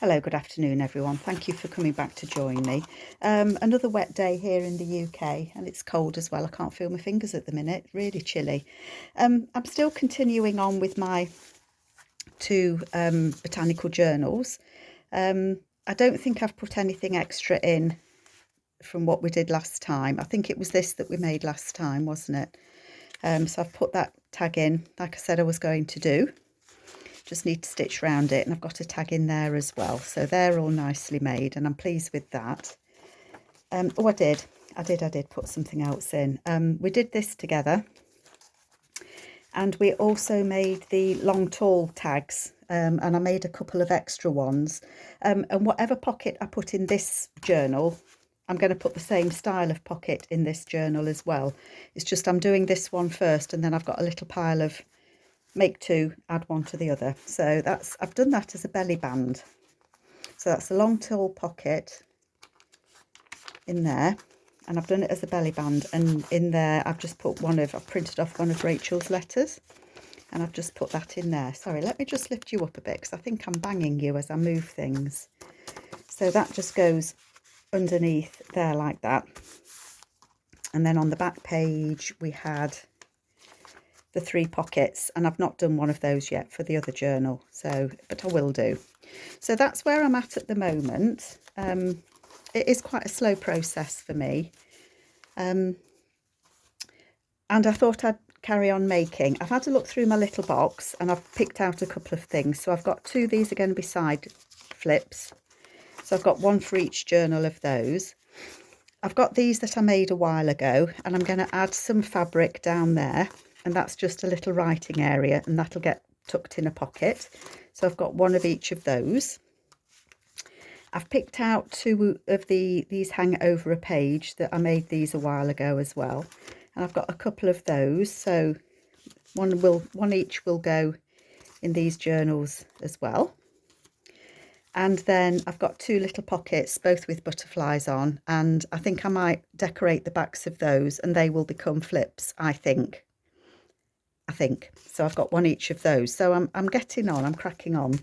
Hello, good afternoon everyone. Thank you for coming back to join me. Another wet day here in the UK, and it's cold as well. I can't feel my fingers at the minute, really chilly. I'm still continuing on with my two botanical journals. I don't think I've put anything extra in from what we did last time. I think it was this that we made last time, wasn't it? So I've put that tag in like I said I was going to do. Just need to stitch around it, and I've got a tag in there as well, so they're all nicely made and I'm pleased with that. Oh, I did put something else in. We did this together, and we also made the long tall tags, and I made a couple of extra ones, and whatever pocket I put in this journal, I'm going to put the same style of pocket in this journal as well. It's just I'm doing this one first, and then I've got a little pile of make two, add one to the other. So I've done that as a belly band. So that's a long tall pocket in there, and I've done it as a belly band, and in there I've just put I've printed off one of Rachel's letters, and I've just put that in there. Sorry, let me just lift you up a bit because I think I'm banging you as I move things. So that just goes underneath there like that. And then on the back page we had the 3 pockets, and I've not done one of those yet for the other journal, but I will do. So that's where I'm at the moment. It is quite a slow process for me, and I thought I'd carry on making. I've had a look through my little box and I've picked out a couple of things. So I've got 2, these are going to be side flips, so I've got one for each journal of those. I've got these that I made a while ago, and I'm going to add some fabric down there, and that's just a little writing area, and that'll get tucked in a pocket. So I've got one of each of those. I've picked out 2 of these hang over a page that I made these a while ago as well, and I've got a couple of those, so one each will go in these journals as well. And then I've got 2 little pockets, both with butterflies on, and I think I might decorate the backs of those and they will become flips, I think. So I've got one each of those. So I'm getting on, I'm cracking on.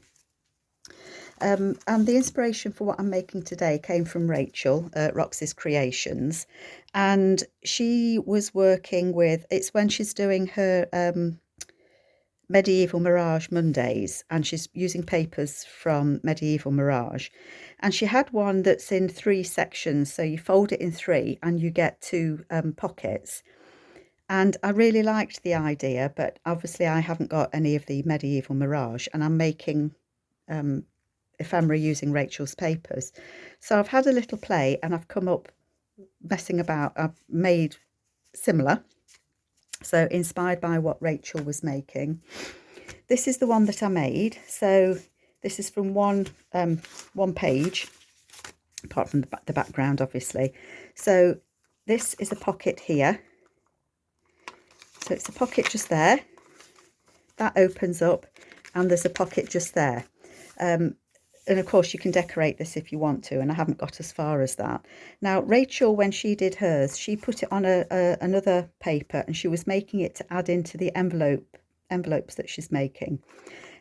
And the inspiration for what I'm making today came from Rachel at Roxy's Creations, and she was working with, it's when she's doing her Medieval Mirage Mondays, and she's using papers from Medieval Mirage, and she had one that's in 3 sections, so you fold it in 3 and you get 2 pockets. And I really liked the idea, but obviously I haven't got any of the Medieval Mirage, and I'm making ephemera using Rachel's papers. So I've had a little play and I've come up messing about. I've made similar, so inspired by what Rachel was making. This is the one that I made. So this is from one page, apart from the background obviously. So this is a pocket here. So it's a pocket just there, that opens up, and there's a pocket just there. And of course you can decorate this if you want to, and I haven't got as far as that. Now Rachel, when she did hers, she put it on another paper, and she was making it to add into the envelopes that she's making.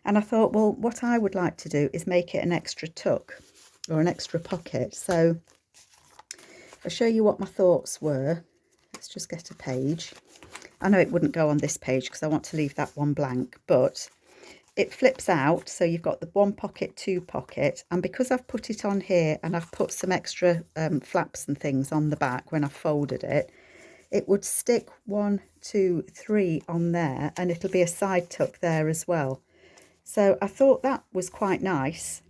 And I thought, well, what I would like to do is make it an extra tuck or an extra pocket. So I'll show you what my thoughts were. Let's just get a page. I know it wouldn't go on this page because I want to leave that one blank, but it flips out, so you've got the 1 pocket, 2 pocket, and because I've put it on here and I've put some extra flaps and things on the back when I folded it, it would stick 1, 2, 3 on there, and it'll be a side tuck there as well. So I thought that was quite nice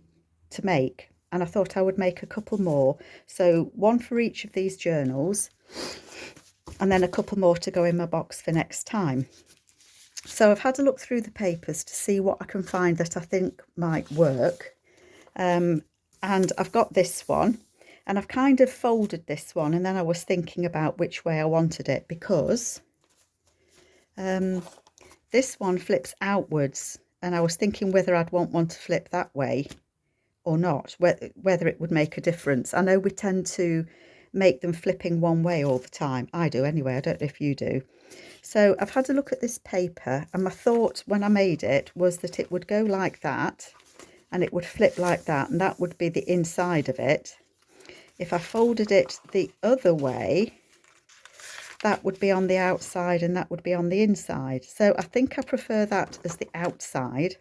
to make, and I thought I would make a couple more, so 1 for each of these journals, and then a couple more to go in my box for next time. So I've had a look through the papers to see what I can find that I think might work, and I've got this one, and I've kind of folded this one, and then I was thinking about which way I wanted it, because this one flips outwards, and I was thinking whether I'd want one to flip that way or not, whether it would make a difference. I know we tend to make them flipping one way all the time. I do anyway, I don't know if you do. So I've had a look at this paper, and my thought when I made it was that it would go like that, and it would flip like that, and that would be the inside of it. If I folded it the other way, that would be on the outside and that would be on the inside. So I think I prefer that as the outside.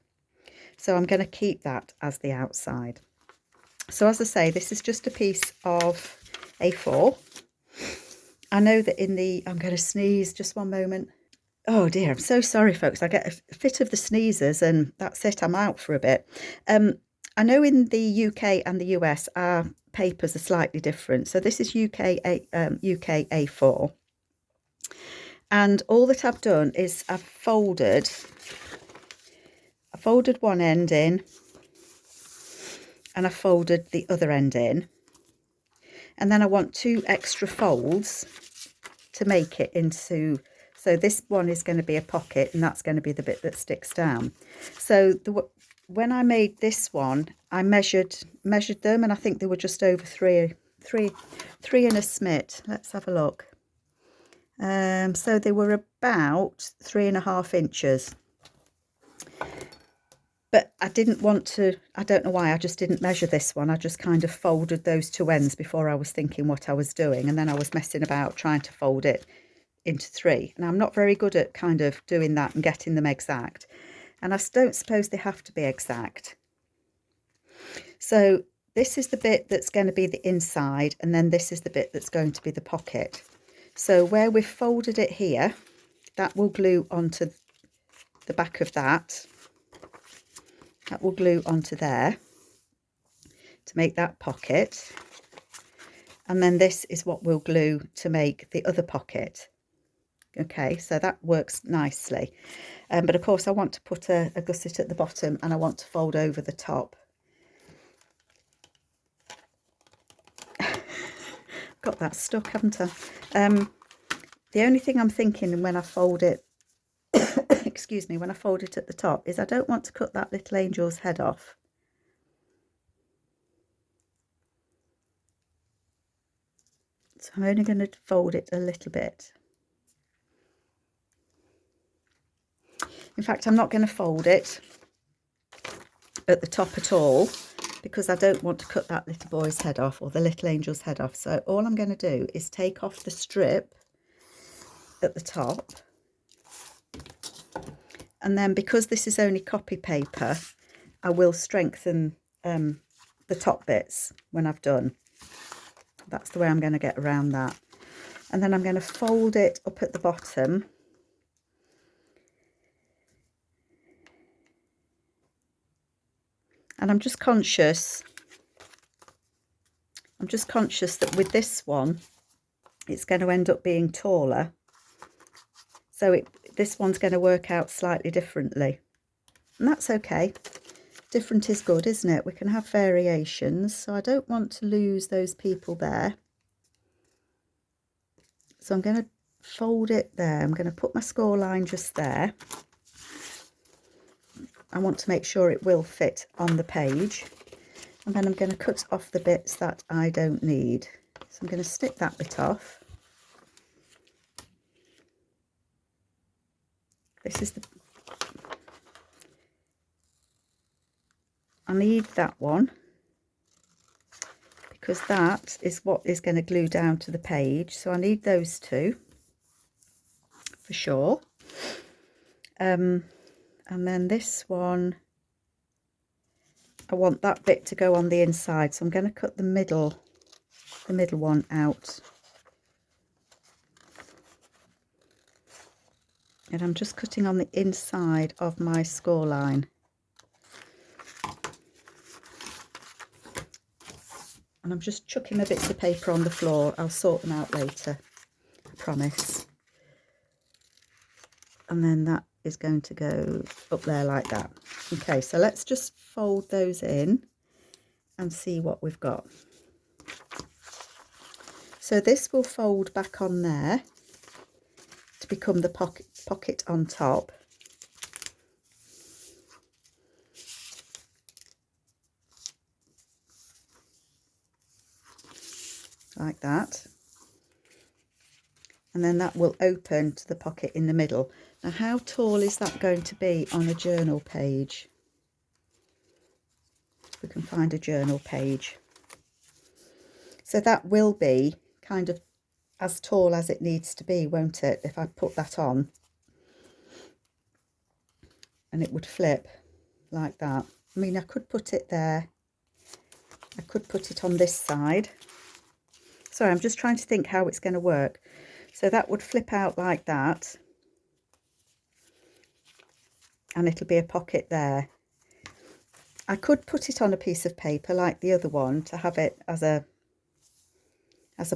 So I'm going to keep that as the outside. So as I say, this is just a piece of A4. I know that I'm going to sneeze, just one moment. Oh dear, I'm so sorry folks, I get a fit of the sneezes and that's it, I'm out for a bit. I know in the UK and the US our papers are slightly different. So this is UK A4. And all that I've done is I've folded one end in and I folded the other end in. And then I want 2 extra folds to make it into, so this one is going to be a pocket and that's going to be the bit that sticks down. So when I made this one, I measured them, and I think they were just over three and a smit. Let's have a look. So they were about 3.5 inches. But I didn't want to, I don't know why, I just didn't measure this one. I just kind of folded those 2 ends before I was thinking what I was doing. And then I was messing about trying to fold it into 3. And I'm not very good at kind of doing that and getting them exact. And I don't suppose they have to be exact. So this is the bit that's going to be the inside, and then this is the bit that's going to be the pocket. So where we've folded it here, that will glue onto the back of that. That will glue onto there to make that pocket. And then this is what we'll glue to make the other pocket. Okay, so that works nicely. But of course I want to put a gusset at the bottom, and I want to fold over the top. Got that stuck, haven't I? The only thing I'm thinking when I fold it, excuse me, when I fold it at the top, is I don't want to cut that little angel's head off. So I'm only going to fold it a little bit. In fact, I'm not going to fold it at the top at all, because I don't want to cut that little boy's head off, or the little angel's head off. So all I'm going to do is take off the strip at the top. And then, because this is only copy paper, I will strengthen the top bits when I've done. That's the way I'm going to get around that. And then I'm going to fold it up at the bottom. And I'm just conscious that with this one, it's going to end up being taller. So this one's going to work out slightly differently. And that's okay. Different is good, isn't it? We can have variations. So I don't want to lose those people there. So I'm going to fold it there. I'm going to put my score line just there. I want to make sure it will fit on the page. And then I'm going to cut off the bits that I don't need. So I'm going to snip that bit off. This is I need that one, because that is what is going to glue down to the page. So I need those 2 for sure. And then this one, I want that bit to go on the inside, so I'm going to cut the middle one out. And I'm just cutting on the inside of my score line. And I'm just chucking my bits of paper on the floor. I'll sort them out later, I promise. And then that is going to go up there like that. Okay, so let's just fold those in and see what we've got. So this will fold back on there to become the pocket on top. Like that. And then that will open to the pocket in the middle. Now, how tall is that going to be on a journal page? and find a journal page. So that will be kind of as tall as it needs to be, won't it, if I put that on? And it would flip like that. I mean, I could put it there. I could put it on this side. Sorry, I'm just trying to think how it's going to work. So that would flip out like that. And it'll be a pocket there. I could put it on a piece of paper like the other one to have it as a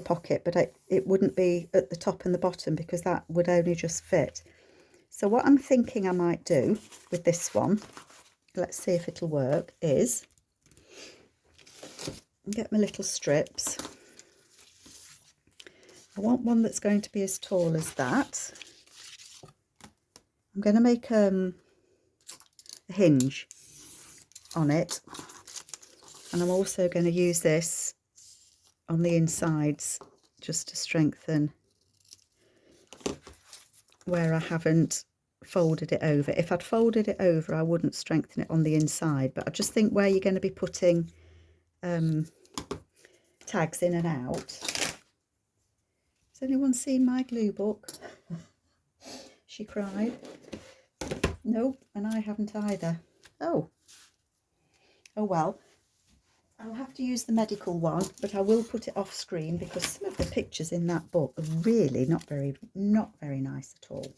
pocket, but it wouldn't be at the top and the bottom because that would only just fit. So what I'm thinking I might do with this one, let's see if it'll work, is get my little strips. I want one that's going to be as tall as that. I'm going to make a hinge on it, and I'm also going to use this on the insides just to strengthen where I haven't folded it over. If I'd folded it over, I wouldn't strengthen it on the inside, but I just think where you're going to be putting tags in and out. Has anyone seen my glue book? She cried. Nope, and I haven't either. Oh well. I'll have to use the medical one, but I will put it off screen because some of the pictures in that book are really not very nice at all.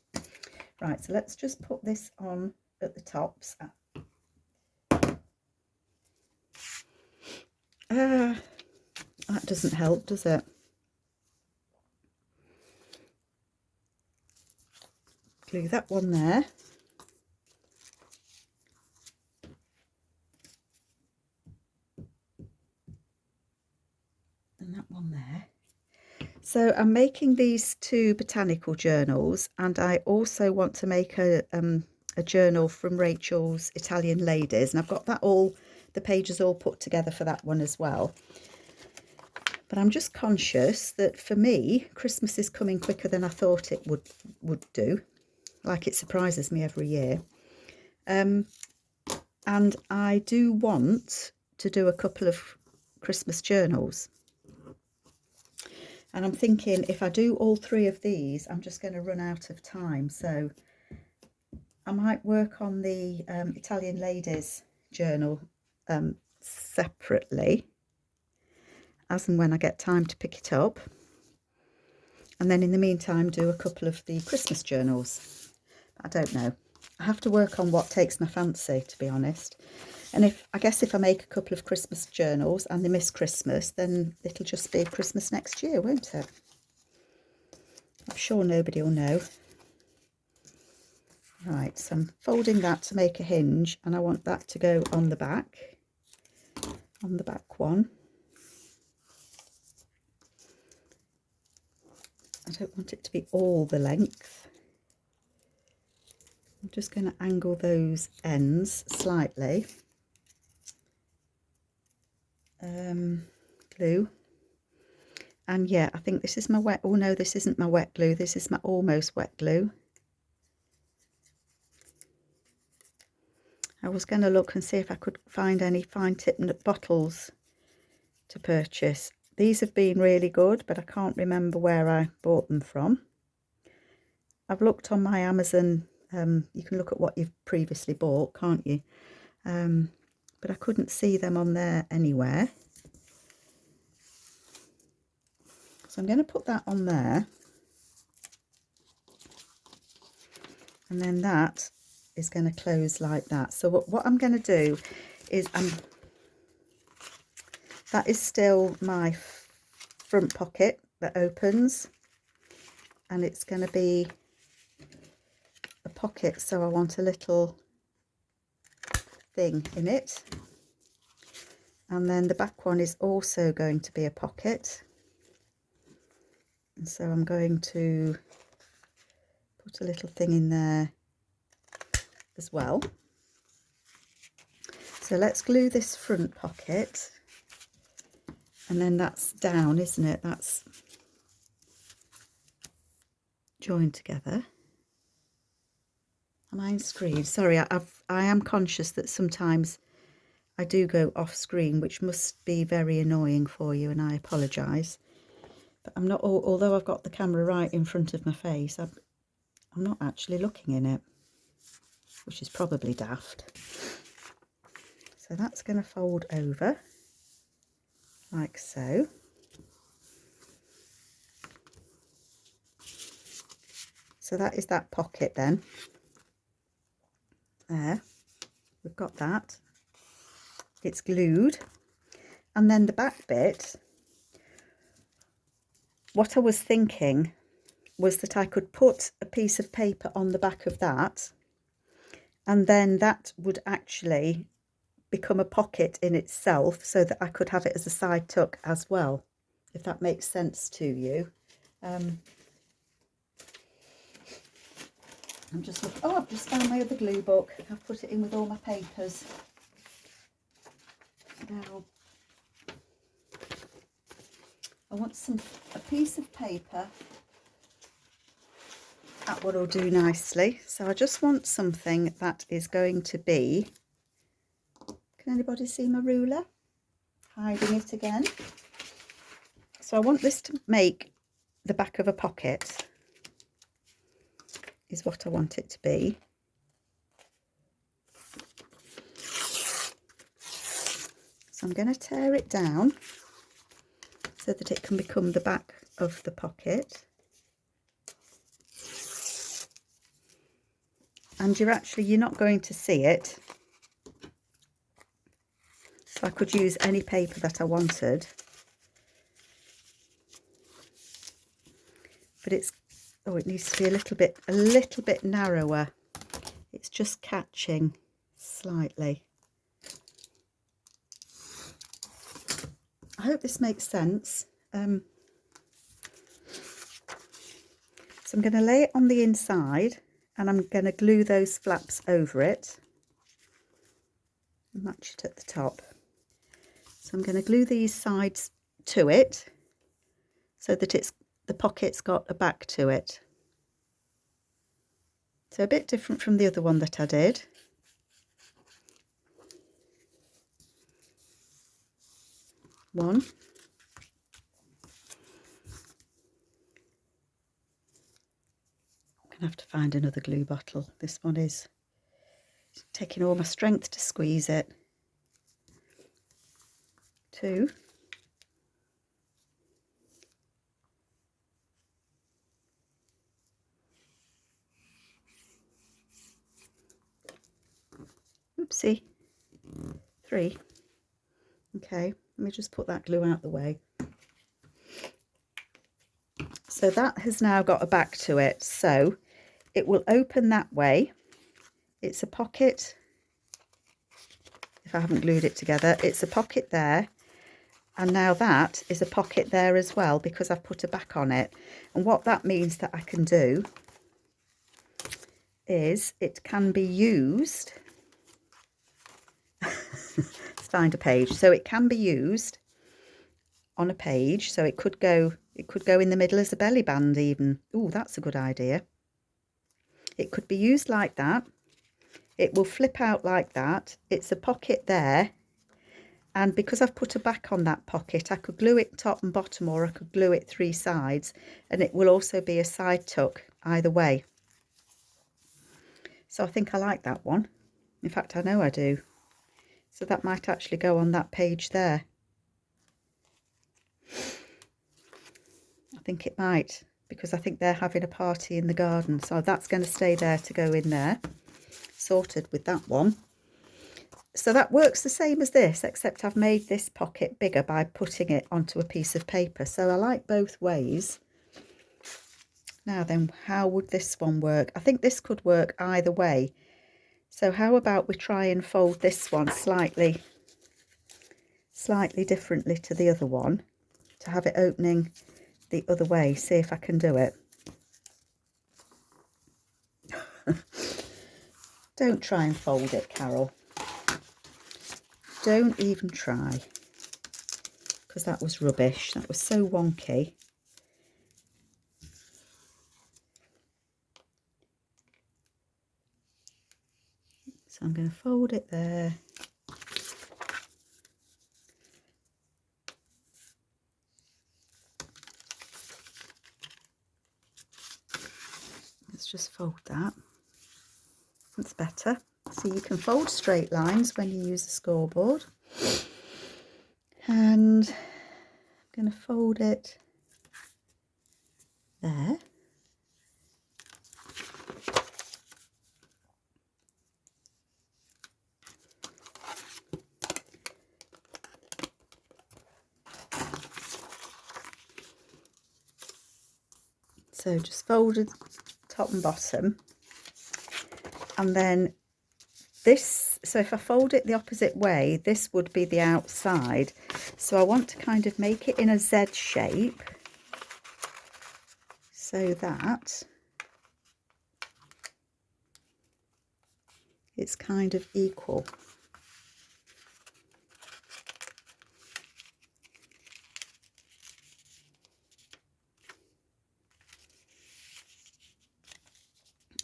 Right, so let's just put this on at the tops. That doesn't help, does it? Glue that one there. And that one there. So I'm making these 2 botanical journals, and I also want to make a journal from Rachel's Italian Ladies, and I've got that all, the pages all put together for that one as well. But I'm just conscious that for me, Christmas is coming quicker than I thought it would do. Like, it surprises me every year. And I do want to do a couple of Christmas journals. And I'm thinking if I do all 3 of these, I'm just going to run out of time. So I might work on the Italian Ladies journal separately, as and when I get time to pick it up. And then in the meantime, do a couple of the Christmas journals. I don't know. I have to work on what takes my fancy, to be honest. And I guess if I make a couple of Christmas journals and they miss Christmas, then it'll just be Christmas next year, won't it? I'm sure nobody will know. Right, so I'm folding that to make a hinge, and I want that to go on the back one. I don't want it to be all the length. I'm just going to angle those ends slightly. Glue. And yeah, I think this is my wet, oh no, this isn't my wet glue, this is my almost wet glue. I was going to look and see if I could find any fine tip bottles to purchase. These have been really good, but I can't remember where I bought them from. I've looked on my Amazon, you can look at what you've previously bought, can't you? But I couldn't see them on there anywhere. So I'm going to put that on there. And then that is going to close like that. So what I'm going to do is, that is still my front pocket that opens. And it's going to be a pocket, so I want a little thing in it. And then the back one is also going to be a pocket. And so I'm going to put a little thing in there as well. So let's glue this front pocket, and then that's down, isn't it? That's joined together. Am I on screen? Sorry, I am conscious that sometimes I do go off screen, which must be very annoying for you, and I apologise. But I'm not, although I've got the camera right in front of my face, I'm not actually looking in it, which is probably daft. So that's going to fold over like so. So that is that pocket then. There, we've got that. It's glued. And then the back bit, what I was thinking was that I could put a piece of paper on the back of that, and then that would actually become a pocket in itself, so that I could have it as a side tuck as well, if that makes sense to you. I'm just looking, oh, I've just found my other glue book. I've put it in with all my papers. Now, I want a piece of paper. That one will do nicely. So I just want something that is going to be, can anybody see my ruler? Hiding it again. So I want this to make the back of a pocket, is what I want it to be. So I'm going to tear it down so that it can become the back of the pocket. And you're not going to see it. So I could use any paper that I wanted. But it needs to be a little bit narrower. It's just catching slightly. I hope this makes sense. So I'm going to lay it on the inside, and I'm going to glue those flaps over it. Match it at the top. So I'm going to glue these sides to it so that the pocket's got a back to it. So a bit different from the other one that I did. One. I'm going to have to find another glue bottle. This one is taking all my strength to squeeze it. Two. Oopsie. Three. Okay, let me just put that glue out the way. So that has now got a back to it, so it will open that way. It's a pocket, if I haven't glued it together, it's a pocket there, and now that is a pocket there as well because I've put a back on it. And what that means that I can do is it can be used let's find a page. So it can be used on a page, so it could go in the middle as a belly band even. Oh, that's a good idea. It could be used like that. It will flip out like that. It's a pocket there, and because I've put a back on that pocket, I could glue it top and bottom, or I could glue it three sides, and it will also be a side tuck either way. So I think I like that one. In fact, I know I do. So that might actually go on that page there. I think it might, because I think they're having a party in the garden. So that's going to stay there to go in there. Sorted with that one. So that works the same as this, except I've made this pocket bigger by putting it onto a piece of paper. So I like both ways. Now then, how would this one work? I think this could work either way. So how about we try and fold this one slightly differently to the other one, to have it opening the other way. See if I can do it. Don't try and fold it, Carol. Don't even try, because that was rubbish. That was so wonky. So I'm going to fold it there. let's just fold that. That's better. So you can fold straight lines when you use a scoreboard. And I'm going to fold it there. So just folded top and bottom, and then this, so if I fold it the opposite way, this would be the outside. So I want to kind of make it in a Z shape so that it's kind of equal.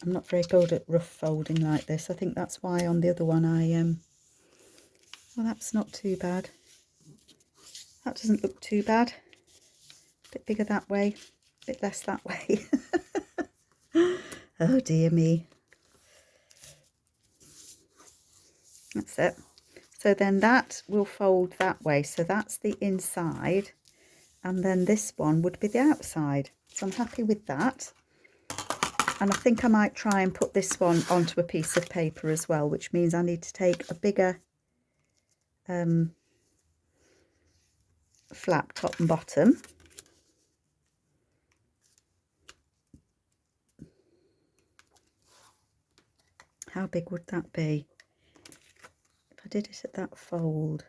I'm not very good at rough folding like this. I think that's why on the other one well, that's not too bad. That doesn't look too bad. A bit bigger that way, a bit less that way. Oh dear me. That's it. So then that will fold that way. So that's the inside, and then this one would be the outside. So I'm happy with that. And I think I might try and put this one onto a piece of paper as well, which means I need to take a bigger flap top and bottom. How big would that be? If I did it at that fold,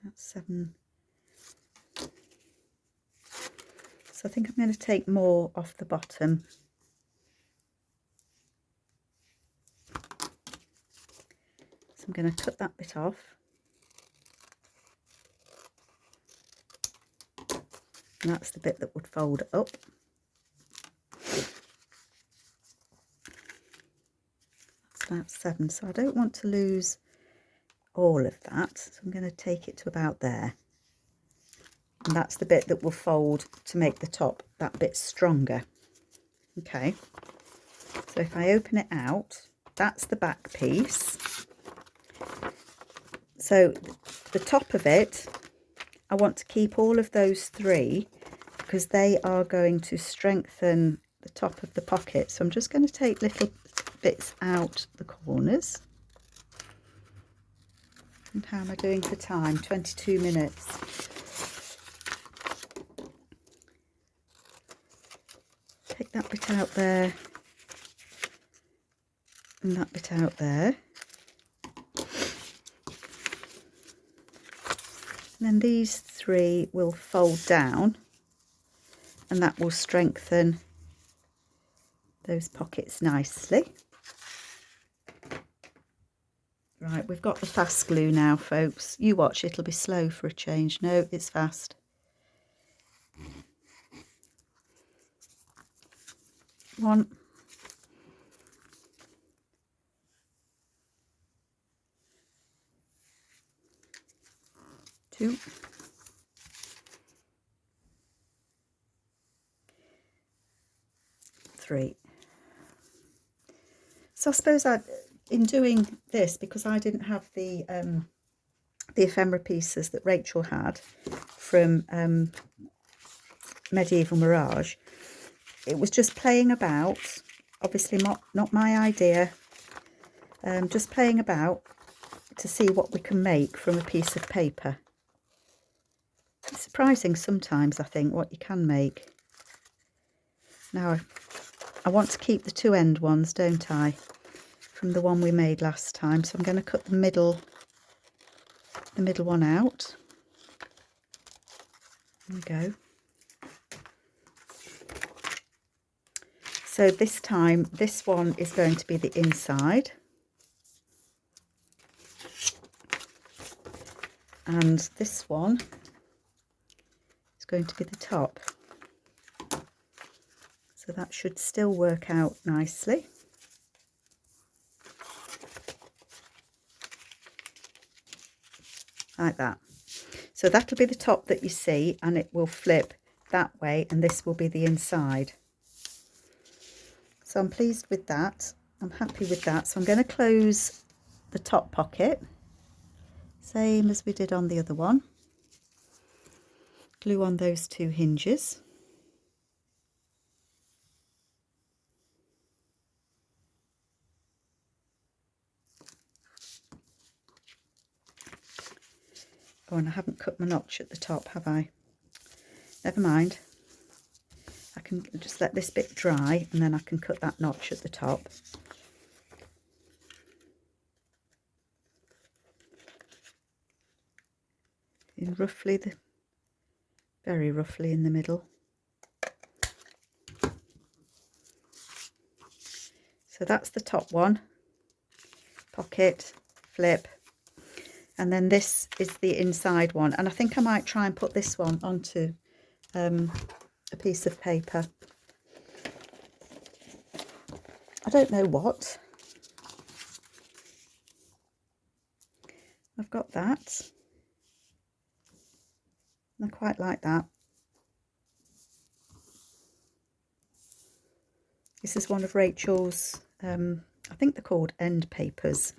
that's 7. So I think I'm going to take more off the bottom. So I'm going to cut that bit off. And that's the bit that would fold up. That's about 7. So I don't want to lose all of that. So I'm going to take it to about there. And that's the bit that will fold to make the top that bit stronger. Okay. So if I open it out, that's the back piece. So the top of it, I want to keep all of those 3 because they are going to strengthen the top of the pocket. So I'm just going to take little bits out the corners. And how am I doing for time? 22 minutes. Take that bit out there and that bit out there. And then these 3 will fold down, and that will strengthen those pockets nicely. Right, we've got the fast glue now, folks. You watch, it'll be slow for a change. No, it's fast. 1, 2, 3. So I suppose in doing this, because I didn't have the ephemera pieces that Rachel had from Medieval Mirage, it was just playing about. Obviously not my idea. Just playing about to see what we can make from a piece of paper. It's surprising sometimes, I think, what you can make. Now I want to keep the 2 end ones, don't I, from the one we made last time. So I'm going to cut the middle one out. There we go. So this time, this one is going to be the inside. And this one is going to be the top. So that should still work out nicely. Like that. So that'll be the top that you see, and it will flip that way, and this will be the inside. So I'm pleased with that. I'm happy with that. So I'm going to close the top pocket, same as we did on the other one. Glue on those two hinges. Oh, and I haven't cut my notch at the top, have I? Never mind. I can just let this bit dry and then I can cut that notch at the top. In roughly very roughly in the middle. So that's the top one. Pocket, flip. And then this is the inside one. And I think I might try and put this one onto a piece of paper. I don't know what. I've got that. I quite like that. This is one of Rachel's, I think they're called end papers.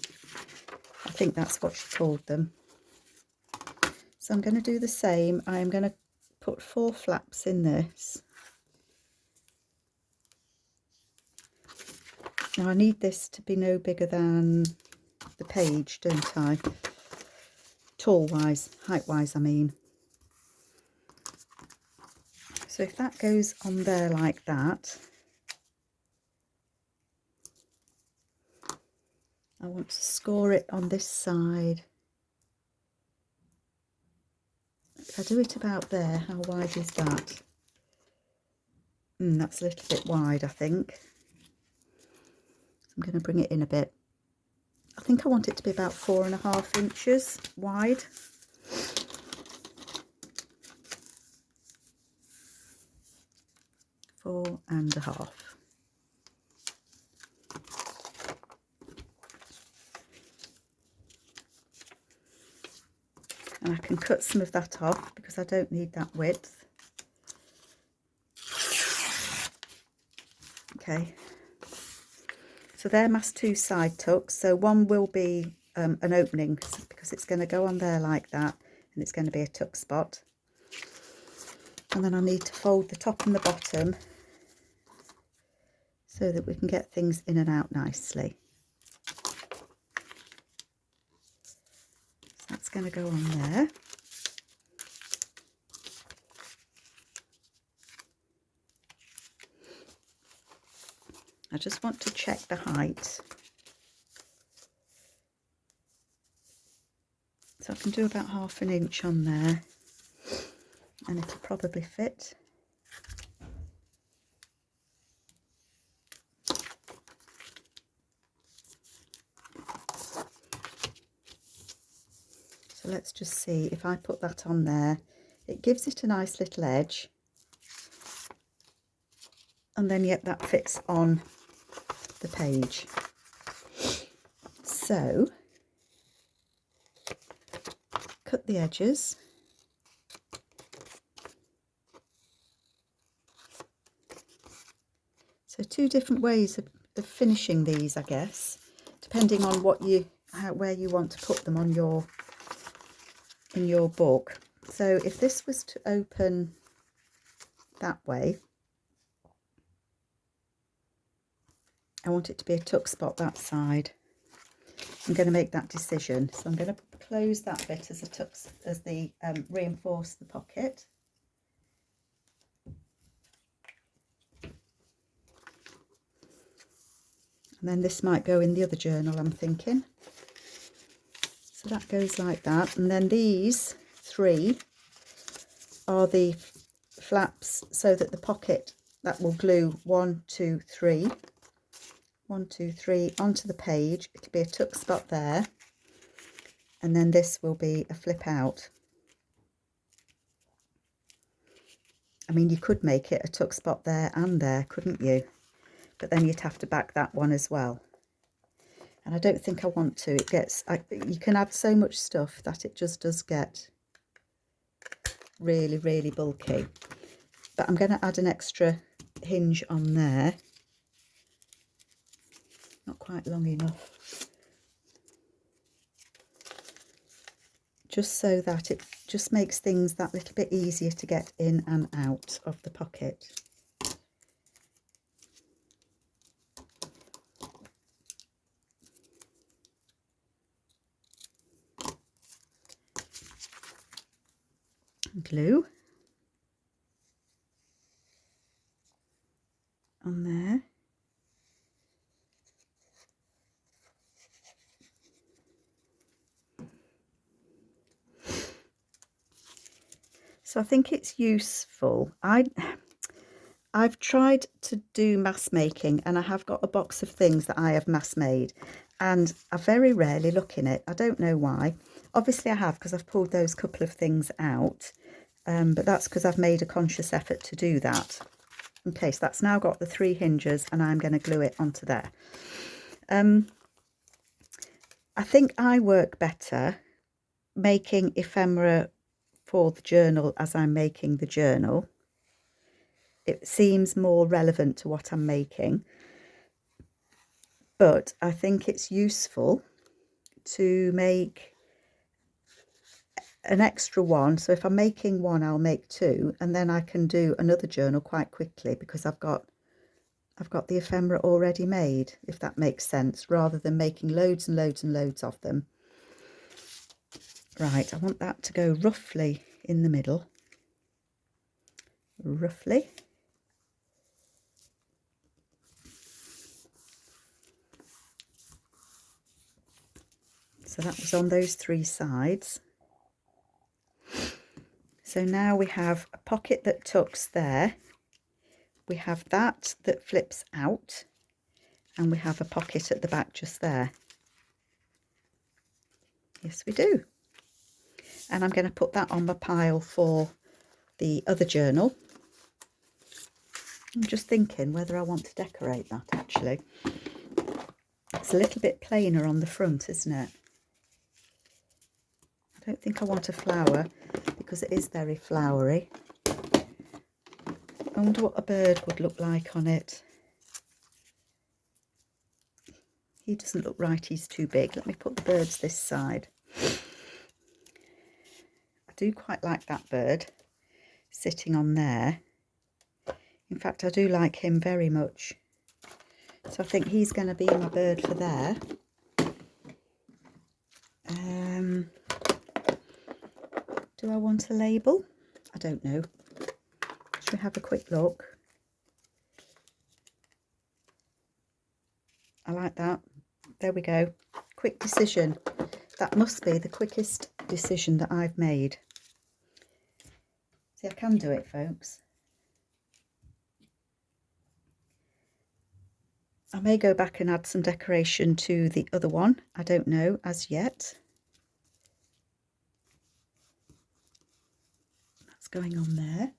I think that's what she called them. So I'm going to do the same. I'm going to put 4 flaps in this. Now I need this to be no bigger than the page, don't I? Tall wise, height wise I mean. So if that goes on there like that, I want to score it on this side. If I do it about there, how wide is that? That's a little bit wide, I think. So I'm going to bring it in a bit. I think I want it to be about 4.5 inches wide. Four and a half. And I can cut some of that off because I don't need that width. Okay. So they're my 2 side tucks. So one will be an opening because it's going to go on there like that and it's going to be a tuck spot. And then I need to fold the top and the bottom so that we can get things in and out nicely. So that's going to go on there. I just want to check the height. So I can do about 1/2 inch on there and it'll probably fit. So let's just see, if I put that on there, it gives it a nice little edge. And then yet that fits on the page. So cut the edges. So 2 different ways of finishing these, I guess, depending on what where you want to put them on in your book. So if this was to open that way, I want it to be a tuck spot that side. I'm going to make that decision. So I'm going to close that bit as a tuck, as the reinforce the pocket. And then this might go in the other journal, I'm thinking. So that goes like that. And then these 3 are the flaps so that the pocket, that will glue 1, 2, 3. 1, 2, 3 onto the page. It'll be a tuck spot there. And then this will be a flip out. I mean, you could make it a tuck spot there and there, couldn't you? But then you'd have to back that one as well. And I don't think I want to. It gets, you can add so much stuff that it just does get really, really bulky. But I'm going to add an extra hinge on there. not quite long enough. Just so that it just makes things that little bit easier to get in and out of the pocket. Glue on there. So I think it's useful. I've tried to do mass making, and I have got a box of things that I have mass made, and I very rarely look in it. I don't know why. Obviously I have, because I've pulled those couple of things out, but that's because I've made a conscious effort to do that. Okay, so that's now got the 3 hinges, and I'm going to glue it onto there. I think I work better making ephemera for the journal as I'm making the journal. It seems more relevant to what I'm making, but I think it's useful to make an extra one. So if I'm making one, I'll make 2, and then I can do another journal quite quickly because I've got the ephemera already made, if that makes sense, rather than making loads and loads and loads of them. Right, I want that to go roughly in the middle. Roughly. So that was on those 3 sides. So now we have a pocket that tucks there. We have that flips out, and we have a pocket at the back just there. Yes, we do. And I'm going to put that on my pile for the other journal. I'm just thinking whether I want to decorate that actually. It's a little bit plainer on the front, isn't it? I don't think I want a flower because it is very flowery. I wonder what a bird would look like on it. He doesn't look right, he's too big. Let me put the birds this side. I do quite like that bird sitting on there. In fact, I do like him very much. So I think he's going to be my bird for there. Do I want a label? I don't know. Should we have a quick look? I like that. There we go. Quick decision. That must be the quickest decision that I've made. See, I can do it, folks. I may go back and add some decoration to the other one. I don't know as yet. That's going on there.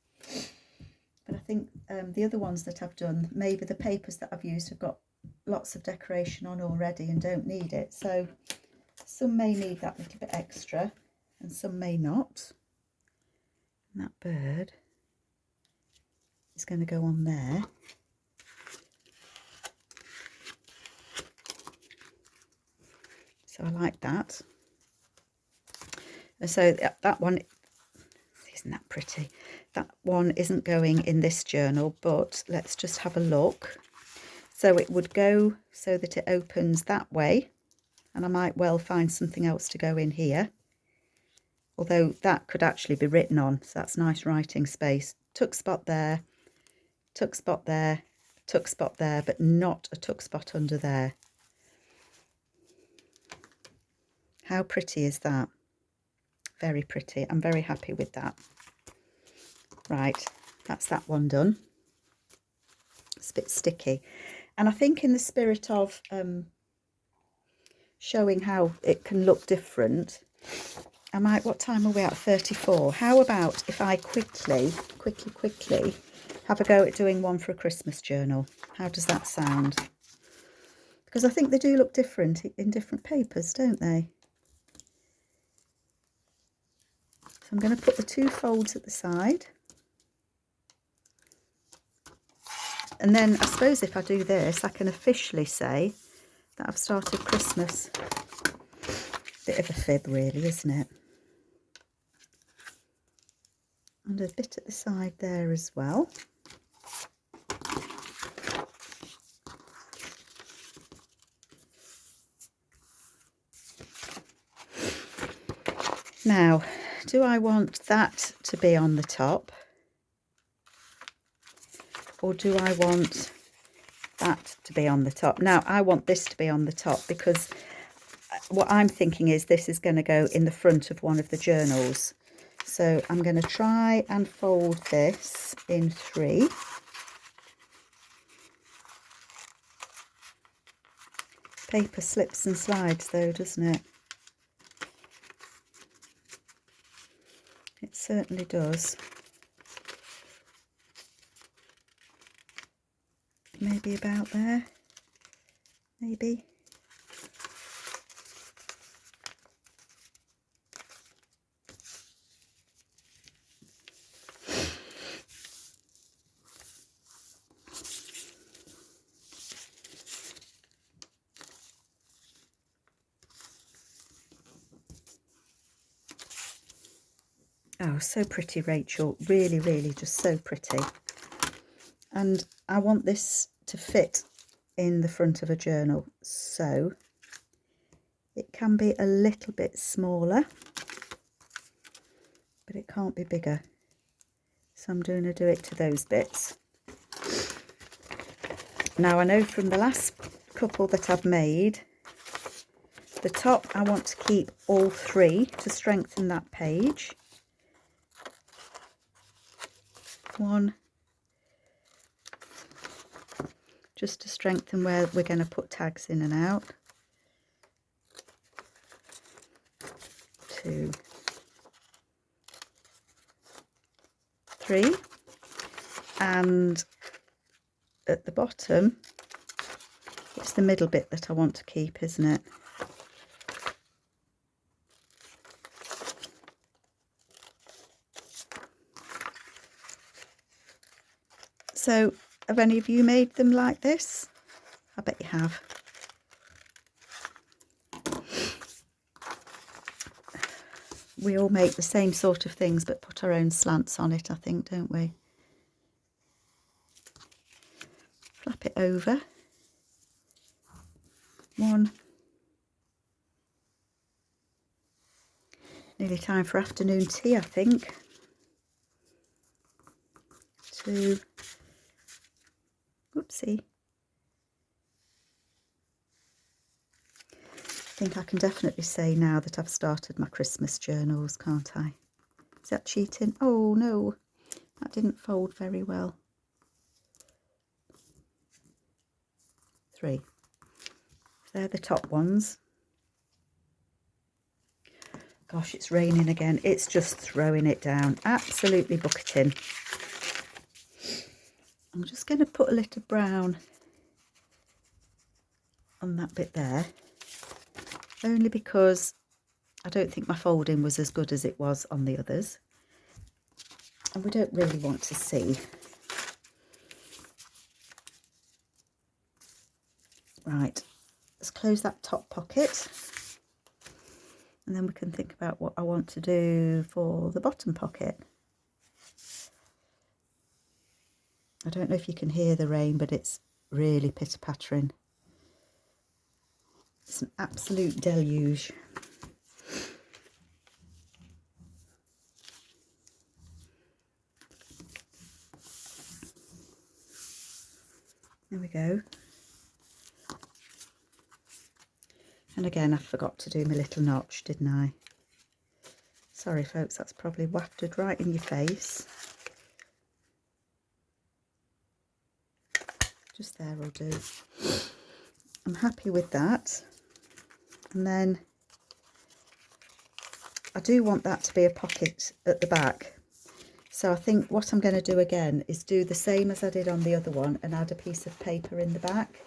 But I think the other ones that I've done, maybe the papers that I've used have got lots of decoration on already and don't need it. So some may need that little bit extra and some may not. And that bird is going to go on there. So I like that. And so that one, isn't that pretty? That one isn't going in this journal, but let's just have a look. So it would go so that it opens that way, and I might well find something else to go in here. Although that could actually be written on, so that's nice writing space. Tuck spot there, tuck spot there, tuck spot there, but not a tuck spot under there. How pretty is that? Very pretty. I'm very happy with that. Right, that's that one done. It's a bit sticky. And I think in the spirit of showing how it can look different, I might, what time are we at? 34. How about if I quickly have a go at doing one for a Christmas journal? How does that sound? Because I think they do look different in different papers, don't they? So I'm going to put the 2 folds at the side. And then I suppose if I do this, I can officially say that I've started Christmas. Bit of a fib really, isn't it? And a bit at the side there as well. Now, do I want that to be on the top? Or do I want that to be on the top? Now, I want this to be on the top because what I'm thinking is this is going to go in the front of one of the journals. So I'm going to try and fold this in 3. Paper slips and slides though, doesn't it? It certainly does. Maybe about there. Maybe. Oh, so pretty, Rachel. Really, really just so pretty. And I want this to fit in the front of a journal, so it can be a little bit smaller, but it can't be bigger. So I'm going to do it to those bits. Now, I know from the last couple that I've made, the top I want to keep all 3 to strengthen that page. 1, just to strengthen where we're going to put tags in and out. 2, 3, and at the bottom it's the middle bit that I want to keep, isn't it? So have any of you made them like this? I bet you have. We all make the same sort of things but put our own slants on it, I think, don't we? Flap it over. 1. Nearly time for afternoon tea, I think. 2. Oopsie. I think I can definitely say now that I've started my Christmas journals, can't I? Is that cheating? Oh no, that didn't fold very well. 3. They're the top ones. Gosh, it's raining again. It's just throwing it down. Absolutely bucketing. I'm just going to put a little brown on that bit there. Only because I don't think my folding was as good as it was on the others. And we don't really want to see. Right, let's close that top pocket. And then we can think about what I want to do for the bottom pocket. I don't know if you can hear the rain, but it's really pitter-pattering. It's an absolute deluge. There we go. And again, I forgot to do my little notch, didn't I? Sorry, folks, that's probably wafted right in your face. Just there will do. I'm happy with that. And then I do want that to be a pocket at the back. So I think what I'm going to do again is do the same as I did on the other one and add a piece of paper in the back.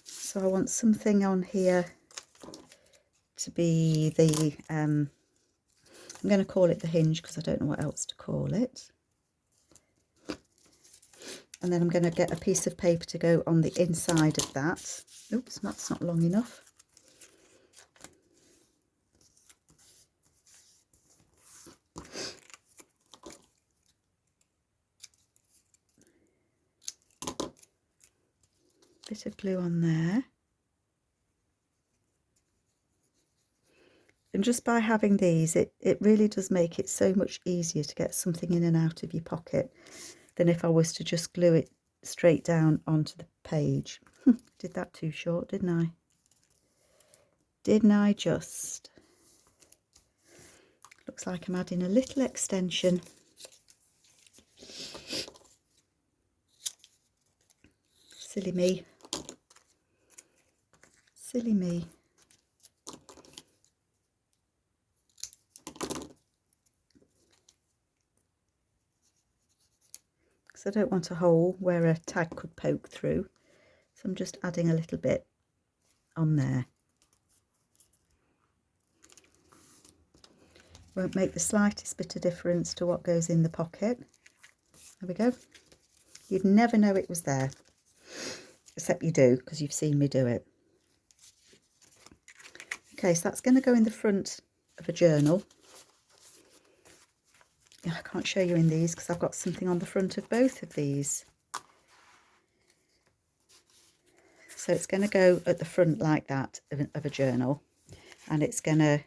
So I want something on here to be the, I'm going to call it the hinge because I don't know what else to call it. And then I'm going to get a piece of paper to go on the inside of that. Oops, that's not long enough. Bit of glue on there. And just by having these, it really does make it so much easier to get something in and out of your pocket than if I was to just glue it straight down onto the page. Did that too short, didn't I? Didn't I just? Looks like I'm adding a little extension. Silly me. Silly me. Because I don't want a hole where a tag could poke through. So I'm just adding a little bit on there. Won't make the slightest bit of difference to what goes in the pocket. There we go. You'd never know it was there. Except you do, because you've seen me do it. Okay, so that's going to go in the front of a journal. I can't show you in these because I've got something on the front of both of these. So it's going to go at the front like that of a journal, and it's going to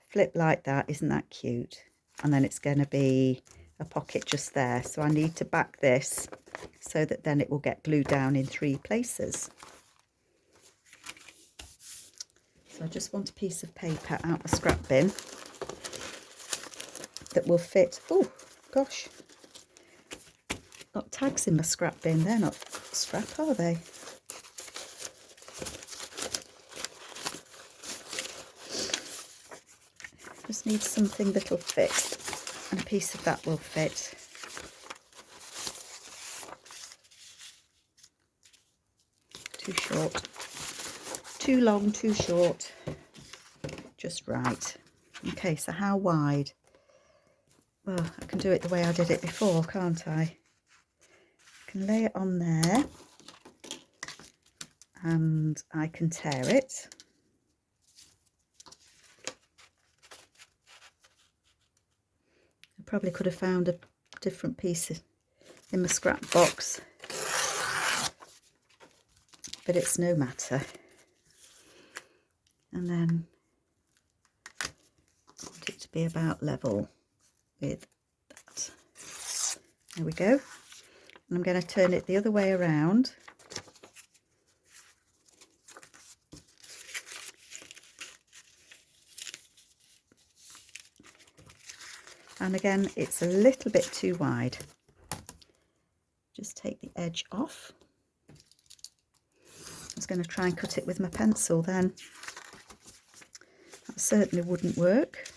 flip like that. Isn't that cute? And then it's going to be a pocket just there. So I need to back this so that then it will get glued down in 3 places. So I just want a piece of paper out the scrap bin that will fit. Oh gosh, got tags in my scrap bin. They're not scrap, are they? Just need something that'll fit, and a piece of that will fit. Too short, too long, too short, just right. Okay, so how wide? Well, I can do it the way I did it before, can't I? I can lay it on there and I can tear it. I probably could have found a different piece in my scrap box, but it's no matter. And then I want it to be about level with that. There we go. And I'm going to turn it the other way around. And again, it's a little bit too wide. Just take the edge off. I was going to try and cut it with my pencil then. That certainly wouldn't work.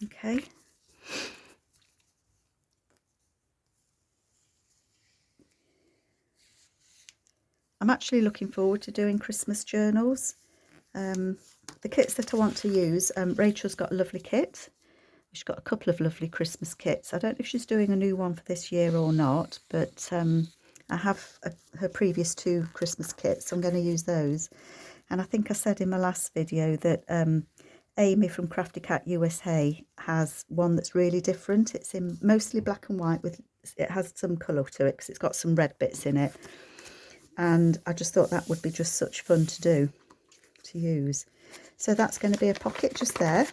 Okay. I'm actually looking forward to doing Christmas journals. The kits that I want to use, Rachel's got a lovely kit. She's got a couple of lovely Christmas kits. I don't know if she's doing a new one for this year or not, but I have her previous 2 Christmas kits, so I'm going to use those. And I think I said in my last video that Amy from Crafty Cat USA has one that's really different. It's in mostly black and white, with it has some colour to it because it's got some red bits in it. And I just thought that would be just such fun to do, to use. So that's going to be a pocket just there.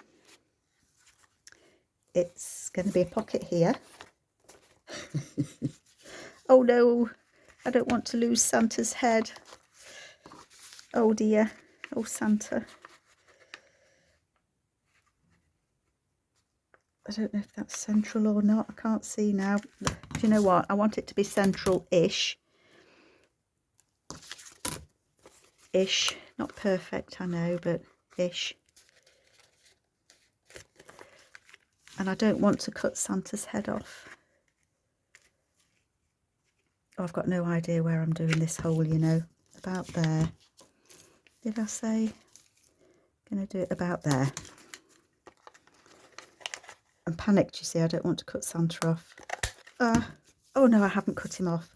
It's going to be a pocket here. Oh no, I don't want to lose Santa's head. Oh dear, oh Santa. I don't know if that's central or not. I can't see now. Do you know what? I want it to be central-ish. Ish. Not perfect, I know, but ish. And I don't want to cut Santa's head off. Oh, I've got no idea where I'm doing this hole, you know. About there. Did I say? I'm going to do it about there. I'm panicked, you see. I don't want to cut Santa off. Oh no, I haven't cut him off.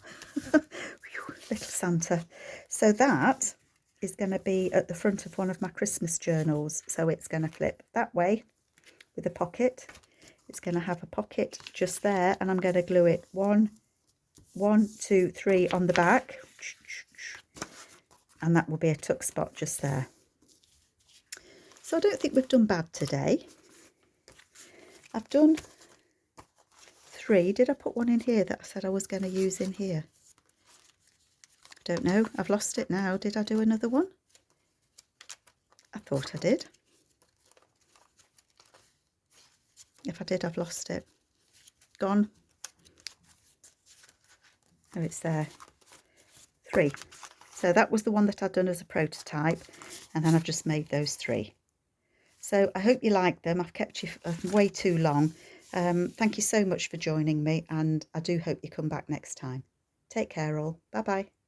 Little Santa. So that is going to be at the front of one of my Christmas journals. So it's going to flip that way with a pocket. It's going to have a pocket just there, and I'm going to glue it 1, 2, 3 on the back, and that will be a tuck spot just there. So I don't think we've done bad today. I've done 3. Did I put one in here that I said I was going to use in here? I don't know. I've lost it now. Did I do another one? I thought I did. If I did, I've lost it. Gone. Oh, it's there. 3. So that was the one that I'd done as a prototype, and then I've just made those 3. So I hope you liked them. I've kept you way too long. Thank you so much for joining me, and I do hope you come back next time. Take care all. Bye bye.